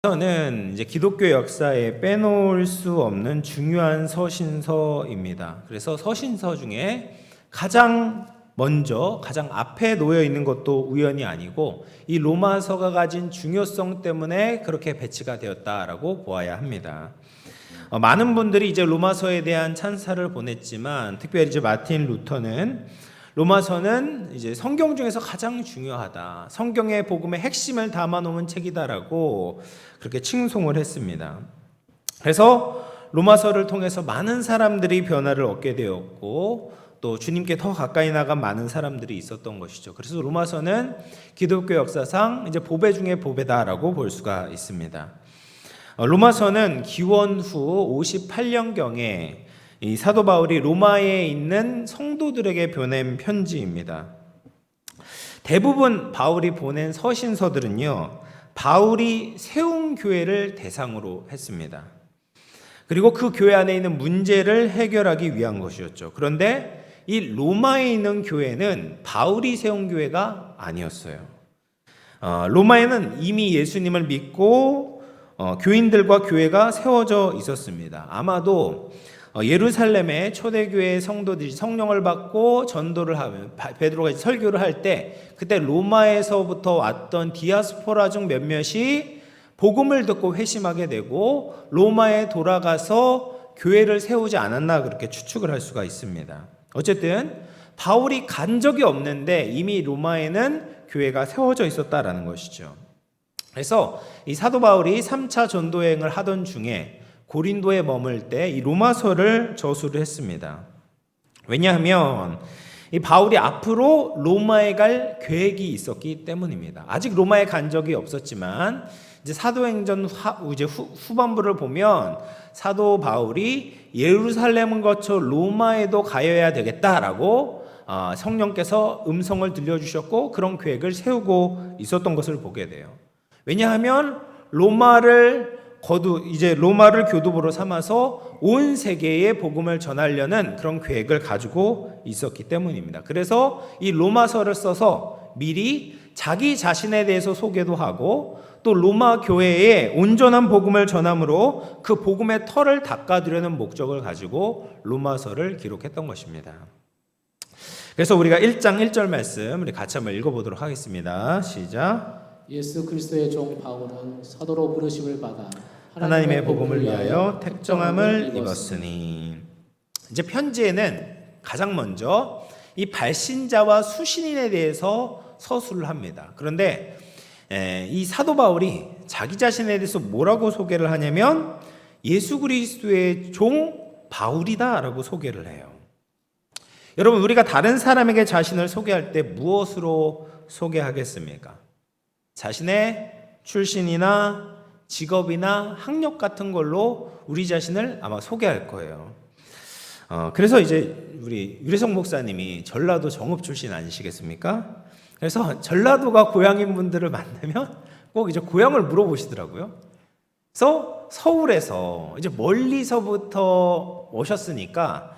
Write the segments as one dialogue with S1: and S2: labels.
S1: 로마서는 이제 기독교 역사에 빼놓을 수 없는 중요한 서신서입니다. 그래서 서신서 중에 가장 먼저 가장 앞에 놓여 있는 것도 우연이 아니고 이 로마서가 가진 중요성 때문에 그렇게 배치가 되었다라고 보아야 합니다. 많은 분들이 이제 로마서에 대한 찬사를 보냈지만 특별히 이제 마틴 루터는 로마서는 이제 성경 중에서 가장 중요하다. 성경의 복음의 핵심을 담아놓은 책이다라고 그렇게 칭송을 했습니다. 그래서 로마서를 통해서 많은 사람들이 변화를 얻게 되었고 또 주님께 더 가까이 나간 많은 사람들이 있었던 것이죠. 그래서 로마서는 기독교 역사상 이제 보배 중에 보배다라고 볼 수가 있습니다. 로마서는 기원 후 58년경에 이 사도 바울이 로마에 있는 성도들에게 보낸 편지입니다. 대부분 바울이 보낸 서신서들은요, 바울이 세운 교회를 대상으로 했습니다. 그리고 그 교회 안에 있는 문제를 해결하기 위한 것이었죠. 그런데 이 로마에 있는 교회는 바울이 세운 교회가 아니었어요. 로마에는 이미 예수님을 믿고 교인들과 교회가 세워져 있었습니다. 아마도 예루살렘의 초대교회 성도들이 성령을 받고 전도를 하면 베드로가 설교를 할 때 그때 로마에서부터 왔던 디아스포라 중 몇몇이 복음을 듣고 회심하게 되고 로마에 돌아가서 교회를 세우지 않았나 그렇게 추측을 할 수가 있습니다. 어쨌든 바울이 간 적이 없는데 이미 로마에는 교회가 세워져 있었다라는 것이죠. 그래서 이 사도 바울이 3차 전도여행을 하던 중에 고린도에 머물 때 이 로마서를 저수를 했습니다. 왜냐하면 이 바울이 앞으로 로마에 갈 계획이 있었기 때문입니다. 아직 로마에 간 적이 없었지만 이제 사도행전 후반부를 보면 사도 바울이 예루살렘을 거쳐 로마에도 가야 되겠다라고 성령께서 음성을 들려주셨고 그런 계획을 세우고 있었던 것을 보게 돼요. 왜냐하면 로마를 교두보로 삼아서 온 세계에 복음을 전하려는 그런 계획을 가지고 있었기 때문입니다. 그래서 이 로마서를 써서 미리 자기 자신에 대해서 소개도 하고 또 로마 교회에 온전한 복음을 전함으로 그 복음의 털을 닦아두려는 목적을 가지고 로마서를 기록했던 것입니다. 그래서 우리가 1장 1절 말씀 우리 같이 한번 읽어보도록 하겠습니다. 시작.
S2: 예수 그리스도의 종 바울은 사도로 부르심을 받아
S1: 하나님의 복음을 위하여 택정함을 입었으니. 이제 편지에는 가장 먼저 이 발신자와 수신인에 대해서 서술을 합니다. 그런데 이 사도 바울이 자기 자신에 대해서 뭐라고 소개를 하냐면 예수 그리스도의 종 바울이다라고 소개를 해요. 여러분, 우리가 다른 사람에게 자신을 소개할 때 무엇으로 소개하겠습니까? 자신의 출신이나 직업이나 학력 같은 걸로 우리 자신을 아마 소개할 거예요. 그래서 이제 우리 유래성 목사님이 전라도 정읍 출신 아니시겠습니까? 그래서 전라도가 고향인 분들을 만나면 꼭 이제 고향을 물어보시더라고요. 그래서 서울에서 이제 멀리서부터 오셨으니까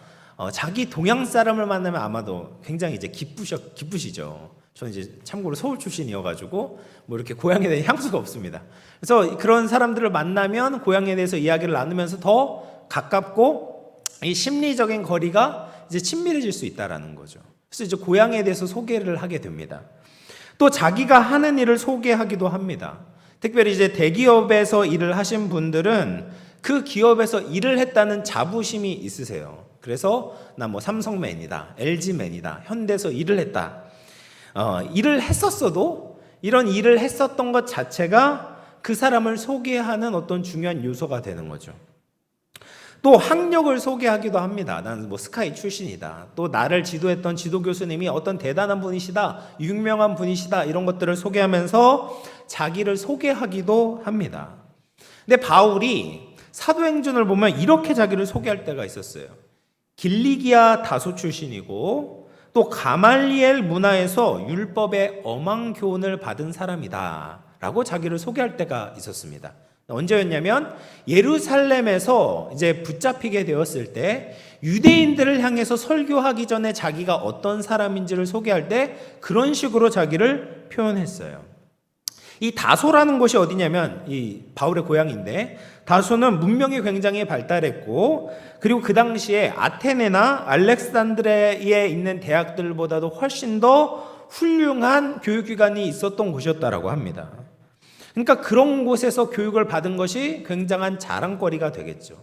S1: 자기 동양 사람을 만나면 아마도 굉장히 이제 기쁘시죠. 저는 이제 참고로 서울 출신이어가지고 뭐 이렇게 고향에 대한 향수가 없습니다. 그래서 그런 사람들을 만나면 고향에 대해서 이야기를 나누면서 더 가깝고 이 심리적인 거리가 이제 친밀해질 수 있다라는 거죠. 그래서 이제 고향에 대해서 소개를 하게 됩니다. 또 자기가 하는 일을 소개하기도 합니다. 특별히 이제 대기업에서 일을 하신 분들은 그 기업에서 일을 했다는 자부심이 있으세요. 그래서 나 뭐 삼성맨이다, LG맨이다, 현대에서 일을 했다. 일을 했었어도 이런 일을 했었던 것 자체가 그 사람을 소개하는 어떤 중요한 요소가 되는 거죠. 또 학력을 소개하기도 합니다. 나는 뭐 스카이 출신이다. 또 나를 지도했던 지도 교수님이 어떤 대단한 분이시다, 유명한 분이시다, 이런 것들을 소개하면서 자기를 소개하기도 합니다. 근데 바울이 사도행전을 보면 이렇게 자기를 소개할 때가 있었어요. 길리기아 다소 출신이고 또 가말리엘 문화에서 율법의 엄한 교훈을 받은 사람이다 라고 자기를 소개할 때가 있었습니다. 언제였냐면 예루살렘에서 이제 붙잡히게 되었을 때 유대인들을 향해서 설교하기 전에 자기가 어떤 사람인지를 소개할 때 그런 식으로 자기를 표현했어요. 이 다소라는 곳이 어디냐면 이 바울의 고향인데, 다소는 문명이 굉장히 발달했고, 그리고 그 당시에 아테네나 알렉산드리아에 있는 대학들보다도 훨씬 더 훌륭한 교육기관이 있었던 곳이었다라고 합니다. 그러니까 그런 곳에서 교육을 받은 것이 굉장한 자랑거리가 되겠죠.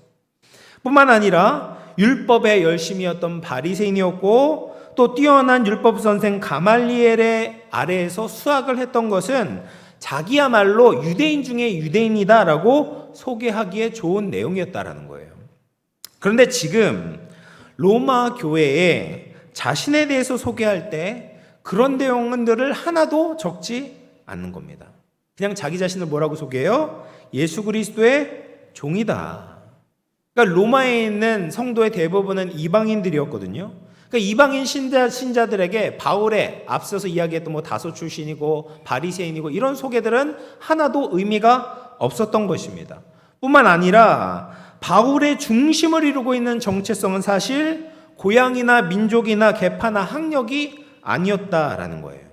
S1: 뿐만 아니라 율법에 열심이었던 바리새인이었고, 또 뛰어난 율법 선생 가말리엘의 아래에서 수학을 했던 것은 자기야말로 유대인 중에 유대인이다라고 소개하기에 좋은 내용이었다라는 거예요. 그런데 지금 로마 교회에 자신에 대해서 소개할 때 그런 내용들을 하나도 적지 않는 겁니다. 그냥 자기 자신을 뭐라고 소개해요? 예수 그리스도의 종이다. 그러니까 로마에 있는 성도의 대부분은 이방인들이었거든요. 그러니까 이방인 신자들에게 바울의 앞서서 이야기했던 뭐 다소 출신이고 바리새인이고 이런 소개들은 하나도 의미가 없었던 것입니다. 뿐만 아니라 바울의 중심을 이루고 있는 정체성은 사실 고향이나 민족이나 계파나 학력이 아니었다라는 거예요.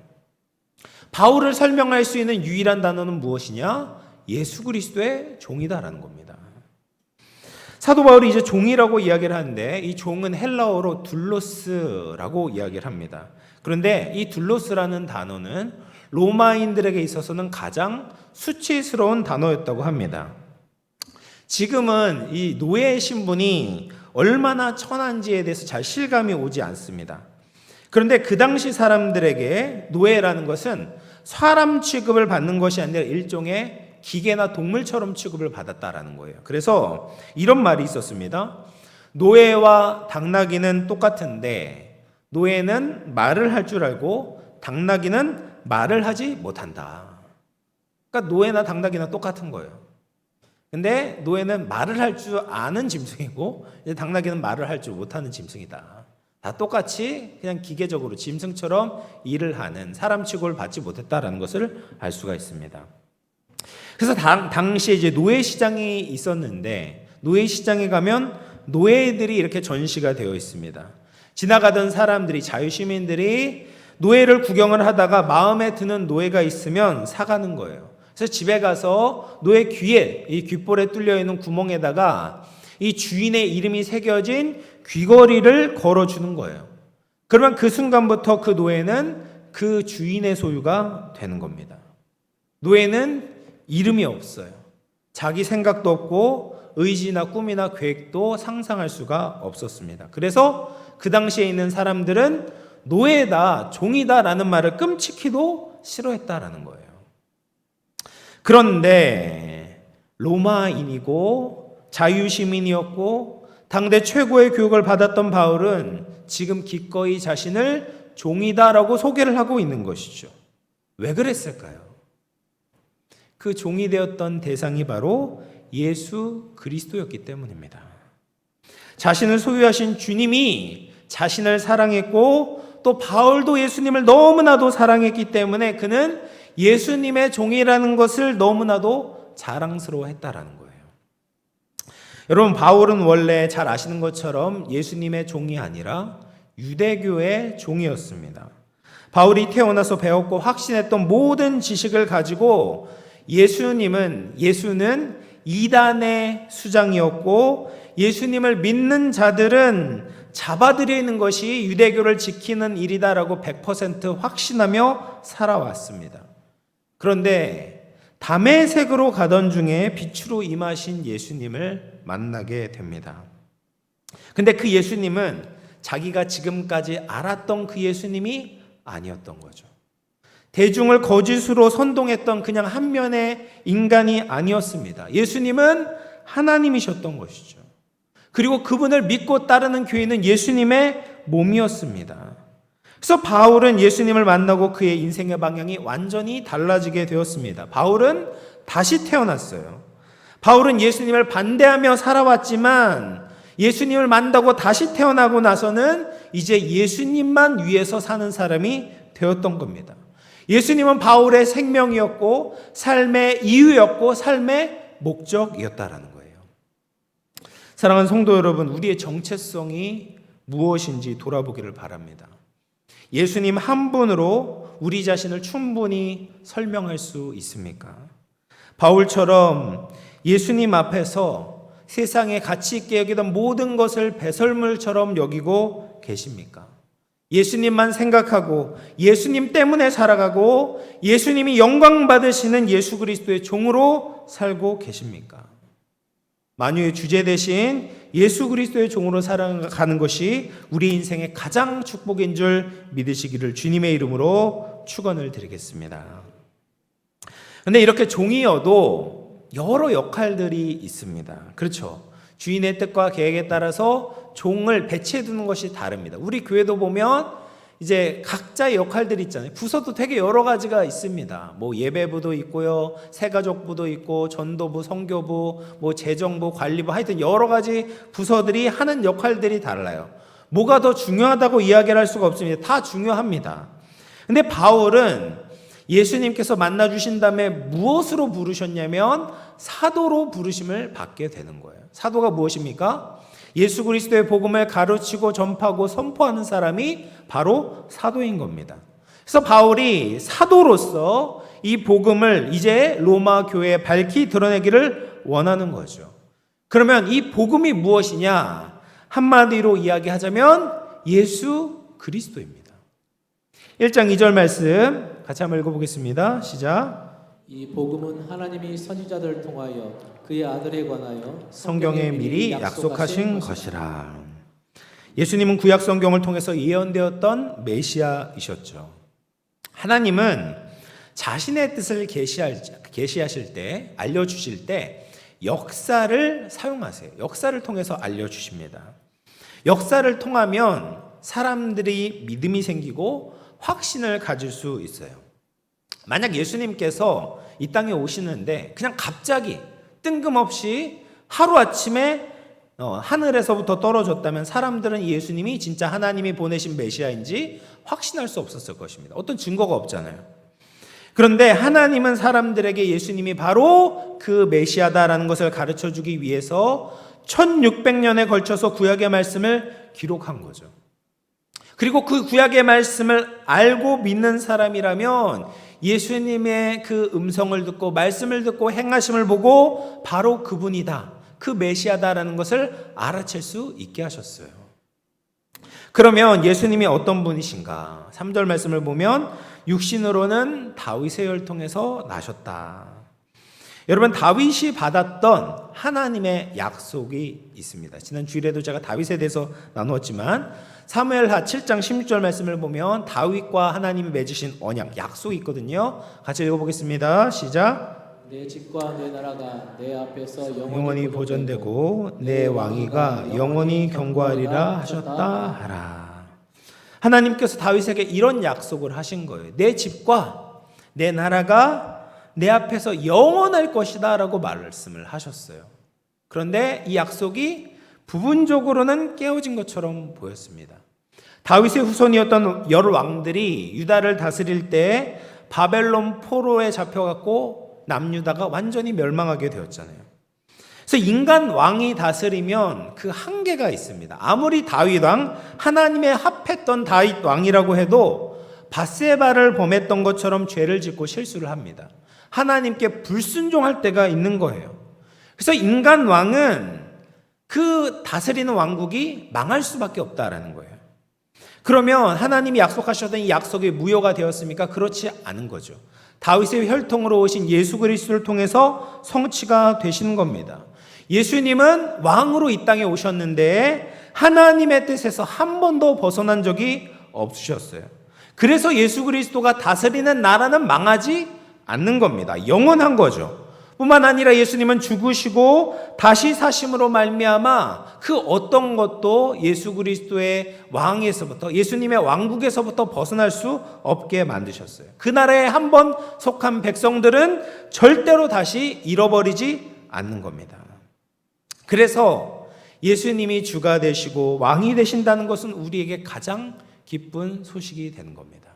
S1: 바울을 설명할 수 있는 유일한 단어는 무엇이냐? 예수 그리스도의 종이다라는 겁니다. 사도 바울이 이제 종이라고 이야기를 하는데, 이 종은 헬라어로 둘로스라고 이야기를 합니다. 그런데 이 둘로스라는 단어는 로마인들에게 있어서는 가장 수치스러운 단어였다고 합니다. 지금은 이 노예 신분이 얼마나 천한지에 대해서 잘 실감이 오지 않습니다. 그런데 그 당시 사람들에게 노예라는 것은 사람 취급을 받는 것이 아니라 일종의 기계나 동물처럼 취급을 받았다라는 거예요. 그래서 이런 말이 있었습니다. 노예와 당나귀는 똑같은데 노예는 말을 할 줄 알고 당나귀는 말을 하지 못한다. 그러니까 노예나 당나귀나 똑같은 거예요. 근데 노예는 말을 할 줄 아는 짐승이고 이제 당나귀는 말을 할 줄 못하는 짐승이다. 다 똑같이 그냥 기계적으로 짐승처럼 일을 하는, 사람 취급을 받지 못했다라는 것을 알 수가 있습니다. 그래서 당시에 이제 노예 시장이 있었는데, 노예 시장에 가면 노예들이 이렇게 전시가 되어 있습니다. 지나가던 사람들이, 자유시민들이 노예를 구경을 하다가 마음에 드는 노예가 있으면 사가는 거예요. 그래서 집에 가서 노예 귀에, 이 귓볼에 뚫려 있는 구멍에다가 이 주인의 이름이 새겨진 귀걸이를 걸어주는 거예요. 그러면 그 순간부터 그 노예는 그 주인의 소유가 되는 겁니다. 노예는 이름이 없어요. 자기 생각도 없고 의지나 꿈이나 계획도 상상할 수가 없었습니다. 그래서 그 당시에 있는 사람들은 노예다, 종이다라는 말을 끔찍히도 싫어했다라는 거예요. 그런데 로마인이고 자유시민이었고 당대 최고의 교육을 받았던 바울은 지금 기꺼이 자신을 종이다라고 소개를 하고 있는 것이죠. 왜 그랬을까요? 그 종이 되었던 대상이 바로 예수 그리스도였기 때문입니다. 자신을 소유하신 주님이 자신을 사랑했고 또 바울도 예수님을 너무나도 사랑했기 때문에 그는 예수님의 종이라는 것을 너무나도 자랑스러워했다라는 거예요. 여러분, 바울은 원래 잘 아시는 것처럼 예수님의 종이 아니라 유대교의 종이었습니다. 바울이 태어나서 배웠고 확신했던 모든 지식을 가지고 예수는 이단의 수장이었고 예수님을 믿는 자들은 잡아들이는 것이 유대교를 지키는 일이다라고 100% 확신하며 살아왔습니다. 그런데 담에색으로 가던 중에 빛으로 임하신 예수님을 만나게 됩니다. 근데 그 예수님은 자기가 지금까지 알았던 그 예수님이 아니었던 거죠. 대중을 거짓으로 선동했던 그냥 한 면의 인간이 아니었습니다. 예수님은 하나님이셨던 것이죠. 그리고 그분을 믿고 따르는 교회는 예수님의 몸이었습니다. 그래서 바울은 예수님을 만나고 그의 인생의 방향이 완전히 달라지게 되었습니다. 바울은 다시 태어났어요. 바울은 예수님을 반대하며 살아왔지만 예수님을 만나고 다시 태어나고 나서는 이제 예수님만 위해서 사는 사람이 되었던 겁니다. 예수님은 바울의 생명이었고 삶의 이유였고 삶의 목적이었다라는 거예요. 사랑하는 성도 여러분, 우리의 정체성이 무엇인지 돌아보기를 바랍니다. 예수님 한 분으로 우리 자신을 충분히 설명할 수 있습니까? 바울처럼 예수님 앞에서 세상에 가치 있게 여기던 모든 것을 배설물처럼 여기고 계십니까? 예수님만 생각하고 예수님 때문에 살아가고 예수님이 영광 받으시는 예수 그리스도의 종으로 살고 계십니까? 만유의 주제 대신 예수 그리스도의 종으로 살아가는 것이 우리 인생의 가장 축복인 줄 믿으시기를 주님의 이름으로 축원을 드리겠습니다. 그런데 이렇게 종이어도 여러 역할들이 있습니다. 그렇죠? 주인의 뜻과 계획에 따라서 종을 배치해 두는 것이 다릅니다. 우리 교회도 보면 이제 각자의 역할들이 있잖아요. 부서도 되게 여러 가지가 있습니다. 뭐 예배부도 있고요, 새가족부도 있고, 전도부, 선교부, 뭐 재정부, 관리부, 하여튼 여러 가지 부서들이 하는 역할들이 달라요. 뭐가 더 중요하다고 이야기를 할 수가 없습니다. 다 중요합니다. 근데 바울은 예수님께서 만나 주신 다음에 무엇으로 부르셨냐면 사도로 부르심을 받게 되는 거예요. 사도가 무엇입니까? 예수 그리스도의 복음을 가르치고 전파하고 선포하는 사람이 바로 사도인 겁니다. 그래서 바울이 사도로서 이 복음을 이제 로마 교회에 밝히 드러내기를 원하는 거죠. 그러면 이 복음이 무엇이냐? 한마디로 이야기하자면 예수 그리스도입니다. 1장 2절 말씀 같이 한번 읽어보겠습니다. 시작.
S2: 이 복음은 하나님이 선지자들을 통하여 그의 아들에 관하여
S1: 성경에 미리 약속하신 것이라. 예수님은 구약 성경을 통해서 예언되었던 메시아이셨죠. 하나님은 자신의 뜻을 계시하실 때, 알려주실 때 역사를 사용하세요. 역사를 통해서 알려주십니다. 역사를 통하면 사람들이 믿음이 생기고 확신을 가질 수 있어요. 만약 예수님께서 이 땅에 오시는데 그냥 갑자기 뜬금없이 하루아침에 하늘에서부터 떨어졌다면 사람들은 예수님이 진짜 하나님이 보내신 메시아인지 확신할 수 없었을 것입니다. 어떤 증거가 없잖아요. 그런데 하나님은 사람들에게 예수님이 바로 그 메시아다라는 것을 가르쳐주기 위해서 1600년에 걸쳐서 구약의 말씀을 기록한 거죠. 그리고 그 구약의 말씀을 알고 믿는 사람이라면 예수님의 그 음성을 듣고 말씀을 듣고 행하심을 보고 바로 그분이다, 그 메시아다라는 것을 알아챌 수 있게 하셨어요. 그러면 예수님이 어떤 분이신가? 3절 말씀을 보면 육신으로는 다윗의 혈통에서 나셨다. 여러분, 다윗이 받았던 하나님의 약속이 있습니다. 지난 주일에도 제가 다윗에 대해서 나누었지만 사무엘하 7장 16절 말씀을 보면 다윗과 하나님이 맺으신 언약, 약속이 있거든요. 같이 읽어보겠습니다. 시작.
S2: 내 집과 내 나라가 내 앞에서
S1: 영원히 보존되고 내 왕위가 영원히 경고하리라 하셨다 하라. 하나님께서 다윗에게 이런 약속을 하신 거예요. 내 집과 내 나라가 내 앞에서 영원할 것이다 라고 말씀을 하셨어요. 그런데 이 약속이 부분적으로는 깨어진 것처럼 보였습니다. 다윗의 후손이었던 여러 왕들이 유다를 다스릴 때 바벨론 포로에 잡혀갖고 남유다가 완전히 멸망하게 되었잖아요. 그래서 인간 왕이 다스리면 그 한계가 있습니다. 아무리 다윗 왕, 하나님의 합했던 다윗 왕이라고 해도 밧세바를 범했던 것처럼 죄를 짓고 실수를 합니다. 하나님께 불순종할 때가 있는 거예요. 그래서 인간 왕은 그 다스리는 왕국이 망할 수밖에 없다라는 거예요. 그러면 하나님이 약속하셨던 이 약속이 무효가 되었습니까? 그렇지 않은 거죠. 다윗의 혈통으로 오신 예수 그리스도를 통해서 성취가 되시는 겁니다. 예수님은 왕으로 이 땅에 오셨는데 하나님의 뜻에서 한 번도 벗어난 적이 없으셨어요. 그래서 예수 그리스도가 다스리는 나라는 망하지 않는 겁니다. 영원한 거죠. 뿐만 아니라 예수님은 죽으시고 다시 사심으로 말미암아 그 어떤 것도 예수 그리스도의 왕에서부터, 예수님의 왕국에서부터 벗어날 수 없게 만드셨어요. 그 나라에 한 번 속한 백성들은 절대로 다시 잃어버리지 않는 겁니다. 그래서 예수님이 주가 되시고 왕이 되신다는 것은 우리에게 가장 기쁜 소식이 되는 겁니다.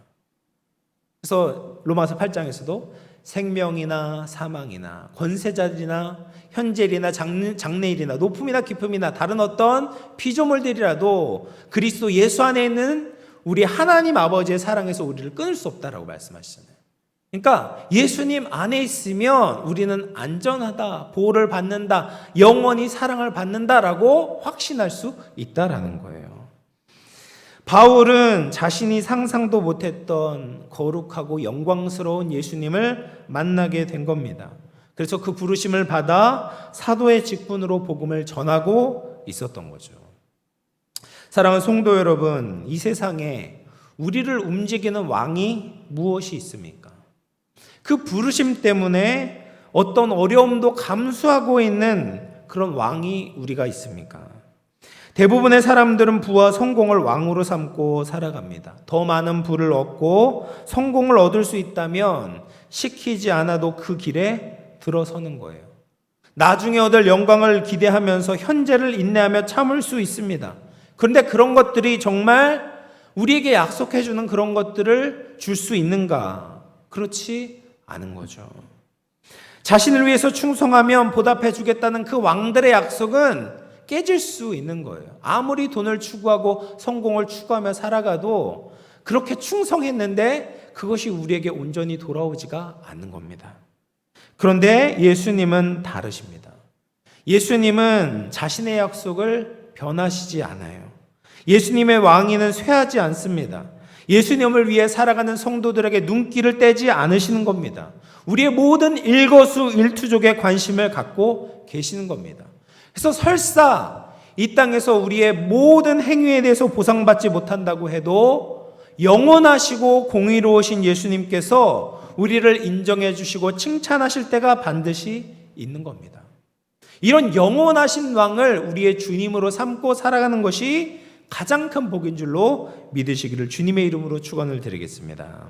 S1: 그래서 로마서 8장에서도 생명이나 사망이나 권세자들이나 현재일이나 장래일이나 높음이나 깊음이나 다른 어떤 피조물들이라도 그리스도 예수 안에 있는 우리 하나님 아버지의 사랑에서 우리를 끊을 수 없다라고 말씀하시잖아요. 그러니까 예수님 안에 있으면 우리는 안전하다, 보호를 받는다, 영원히 사랑을 받는다라고 확신할 수 있다라는 거예요. 바울은 자신이 상상도 못했던 거룩하고 영광스러운 예수님을 만나게 된 겁니다. 그래서 그 부르심을 받아 사도의 직분으로 복음을 전하고 있었던 거죠. 사랑하는 성도 여러분, 이 세상에 우리를 움직이는 왕이 무엇이 있습니까? 그 부르심 때문에 어떤 어려움도 감수하고 있는 그런 왕이 우리가 있습니까? 대부분의 사람들은 부와 성공을 왕으로 삼고 살아갑니다. 더 많은 부를 얻고 성공을 얻을 수 있다면 시키지 않아도 그 길에 들어서는 거예요. 나중에 얻을 영광을 기대하면서 현재를 인내하며 참을 수 있습니다. 그런데 그런 것들이 정말 우리에게 약속해 주는 그런 것들을 줄 수 있는가? 그렇지 않은 거죠. 자신을 위해서 충성하면 보답해 주겠다는 그 왕들의 약속은 깨질 수 있는 거예요. 아무리 돈을 추구하고 성공을 추구하며 살아가도 그렇게 충성했는데 그것이 우리에게 온전히 돌아오지가 않는 겁니다. 그런데 예수님은 다르십니다. 예수님은 자신의 약속을 변하시지 않아요. 예수님의 왕위는 쇠하지 않습니다. 예수님을 위해 살아가는 성도들에게 눈길을 떼지 않으시는 겁니다. 우리의 모든 일거수일투족에 관심을 갖고 계시는 겁니다. 그래서 설사 이 땅에서 우리의 모든 행위에 대해서 보상받지 못한다고 해도 영원하시고 공의로우신 예수님께서 우리를 인정해 주시고 칭찬하실 때가 반드시 있는 겁니다. 이런 영원하신 왕을 우리의 주님으로 삼고 살아가는 것이 가장 큰 복인 줄로 믿으시기를 주님의 이름으로 축원을 드리겠습니다.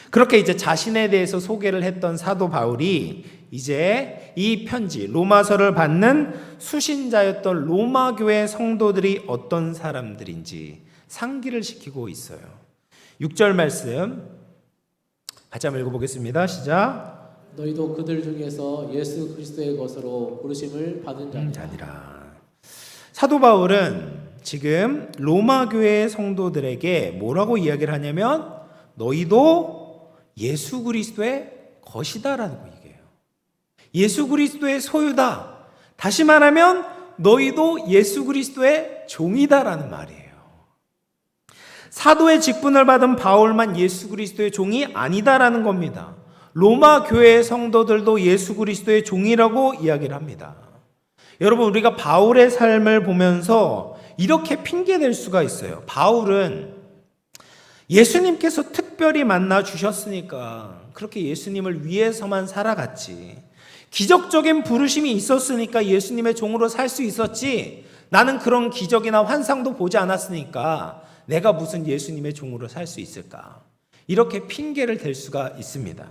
S1: 그렇게 이제 자신에 대해서 소개를 했던 사도 바울이 이제 이 편지 로마서를 받는 수신자였던 로마 교회 성도들이 어떤 사람들인지 상기를 시키고 있어요. 6절 말씀 같이 한번 읽어보겠습니다. 시작.
S2: 너희도 그들 중에서 예수 그리스도의 것으로 부르심을 받은
S1: 자니라. 사도 바울은 지금 로마 교회 성도들에게 뭐라고 이야기를 하냐면 너희도 예수 그리스도의 것이다라는 얘기예요. 예수 그리스도의 소유다. 다시 말하면 너희도 예수 그리스도의 종이다라는 말이에요. 사도의 직분을 받은 바울만 예수 그리스도의 종이 아니다라는 겁니다. 로마 교회의 성도들도 예수 그리스도의 종이라고 이야기를 합니다. 여러분, 우리가 바울의 삶을 보면서 이렇게 핑계댈 수가 있어요. 바울은 예수님께서 특별히 만나 주셨으니까 그렇게 예수님을 위해서만 살아갔지. 기적적인 부르심이 있었으니까 예수님의 종으로 살 수 있었지. 나는 그런 기적이나 환상도 보지 않았으니까 내가 무슨 예수님의 종으로 살 수 있을까? 이렇게 핑계를 댈 수가 있습니다.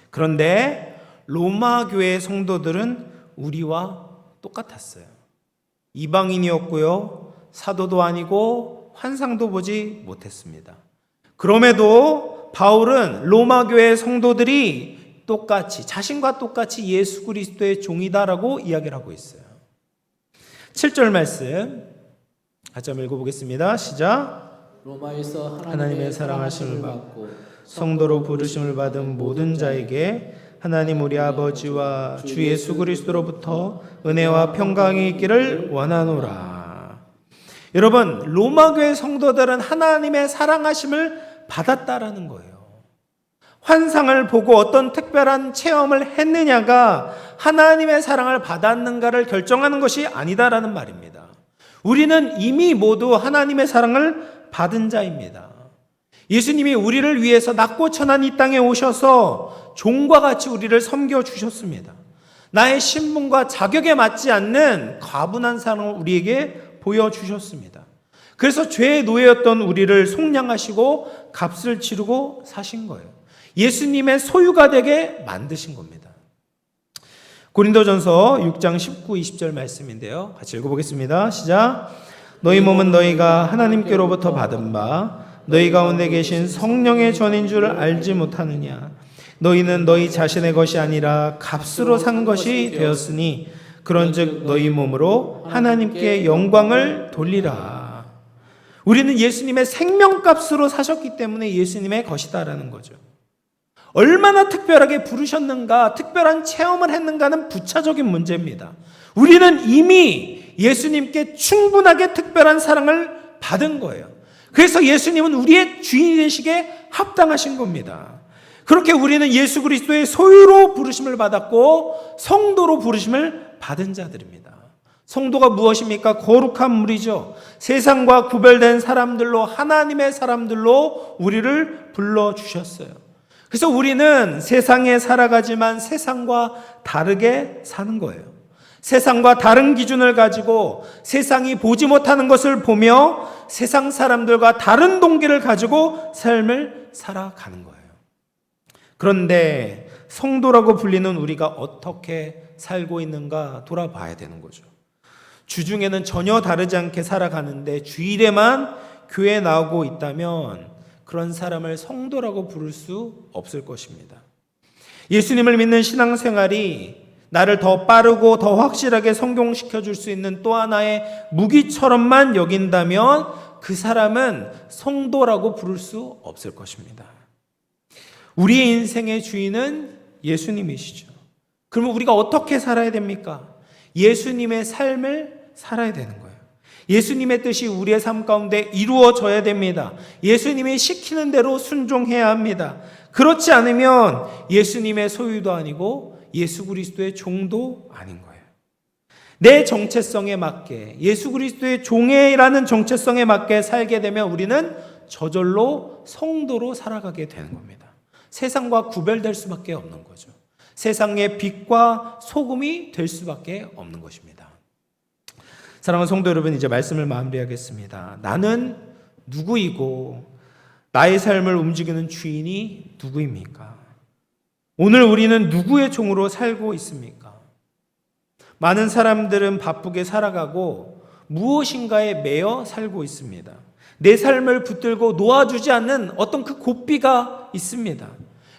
S1: 그런데 로마 교회 성도들은 우리와 똑같았어요. 이방인이었고요. 사도도 아니고 환상도 보지 못했습니다. 그럼에도 바울은 로마 교회 성도들이 똑같이 자신과 똑같이 예수 그리스도의 종이다라고 이야기를 하고 있어요. 7절 말씀 같이 한번 읽어보겠습니다. 시작.
S2: 로마에서
S1: 하나님의 사랑하심을 받고 성도로 부르심을 받은 모든 자에게 하나님 우리 아버지와 주 예수 그리스도로부터 은혜와 평강이 있기를 원하노라. 여러분, 로마 교회 성도들은 하나님의 사랑하심을 받았다라는 거예요. 환상을 보고 어떤 특별한 체험을 했느냐가 하나님의 사랑을 받았는가를 결정하는 것이 아니다라는 말입니다. 우리는 이미 모두 하나님의 사랑을 받은 자입니다. 예수님이 우리를 위해서 낮고 천한 이 땅에 오셔서 종과 같이 우리를 섬겨주셨습니다. 나의 신분과 자격에 맞지 않는 과분한 사랑을 우리에게 보여주셨습니다. 그래서 죄의 노예였던 우리를 속량하시고 값을 치르고 사신 거예요. 예수님의 소유가 되게 만드신 겁니다. 고린도전서 6장 19, 20절 말씀인데요. 같이 읽어보겠습니다. 시작. 너희 몸은 너희가 하나님께로부터 받은 바 너희 가운데 계신 성령의 전인 줄 알지 못하느냐. 너희는 너희 자신의 것이 아니라 값으로 산 것이 되었으니 그런즉 너희 몸으로 하나님께 영광을 돌리라. 우리는 예수님의 생명값으로 사셨기 때문에 예수님의 것이다라는 거죠. 얼마나 특별하게 부르셨는가, 특별한 체험을 했는가는 부차적인 문제입니다. 우리는 이미 예수님께 충분하게 특별한 사랑을 받은 거예요. 그래서 예수님은 우리의 주인이 되시기에 합당하신 겁니다. 그렇게 우리는 예수 그리스도의 소유로 부르심을 받았고 성도로 부르심을 받은 자들입니다. 성도가 무엇입니까? 거룩한 무리죠. 세상과 구별된 사람들로, 하나님의 사람들로 우리를 불러주셨어요. 그래서 우리는 세상에 살아가지만 세상과 다르게 사는 거예요. 세상과 다른 기준을 가지고 세상이 보지 못하는 것을 보며 세상 사람들과 다른 동기를 가지고 삶을 살아가는 거예요. 그런데 성도라고 불리는 우리가 어떻게 살고 있는가 돌아봐야 되는 거죠. 주중에는 전혀 다르지 않게 살아가는데 주일에만 교회에 나오고 있다면 그런 사람을 성도라고 부를 수 없을 것입니다. 예수님을 믿는 신앙생활이 나를 더 빠르고 더 확실하게 성공시켜 줄 수 있는 또 하나의 무기처럼만 여긴다면 그 사람은 성도라고 부를 수 없을 것입니다. 우리의 인생의 주인은 예수님이시죠. 그러면 우리가 어떻게 살아야 됩니까? 예수님의 삶을 살아야 되는 거예요. 예수님의 뜻이 우리의 삶 가운데 이루어져야 됩니다. 예수님이 시키는 대로 순종해야 합니다. 그렇지 않으면 예수님의 소유도 아니고 예수 그리스도의 종도 아닌 거예요. 내 정체성에 맞게, 예수 그리스도의 종이라는 정체성에 맞게 살게 되면 우리는 저절로 성도로 살아가게 되는 겁니다. 세상과 구별될 수밖에 없는 거죠. 세상의 빛과 소금이 될 수밖에 없는 것입니다. 사랑하는 성도 여러분, 이제 말씀을 마무리하겠습니다. 나는 누구이고 나의 삶을 움직이는 주인이 누구입니까? 오늘 우리는 누구의 종으로 살고 있습니까? 많은 사람들은 바쁘게 살아가고 무엇인가에 매여 살고 있습니다. 내 삶을 붙들고 놓아주지 않는 어떤 그 고삐가 있습니다.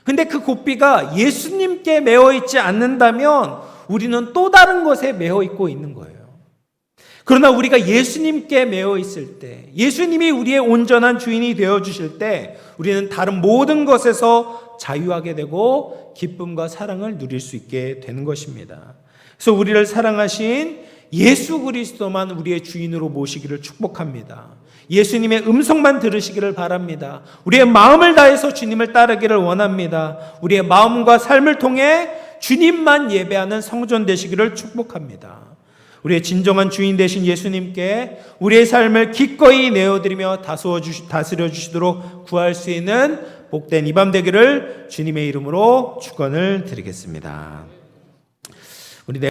S1: 근데 그 고삐가 예수님께 매어 있지 않는다면 우리는 또 다른 것에 매어 있고 있는 거예요. 그러나 우리가 예수님께 매어 있을 때, 예수님이 우리의 온전한 주인이 되어 주실 때 우리는 다른 모든 것에서 자유하게 되고 기쁨과 사랑을 누릴 수 있게 되는 것입니다. 그래서 우리를 사랑하신 예수 그리스도만 우리의 주인으로 모시기를 축복합니다. 예수님의 음성만 들으시기를 바랍니다. 우리의 마음을 다해서 주님을 따르기를 원합니다. 우리의 마음과 삶을 통해 주님만 예배하는 성전 되시기를 축복합니다. 우리의 진정한 주인 되신 예수님께 우리의 삶을 기꺼이 내어드리며 다스려 주시도록 구할 수 있는 복된 이 밤 되기를 주님의 이름으로 축원을 드리겠습니다.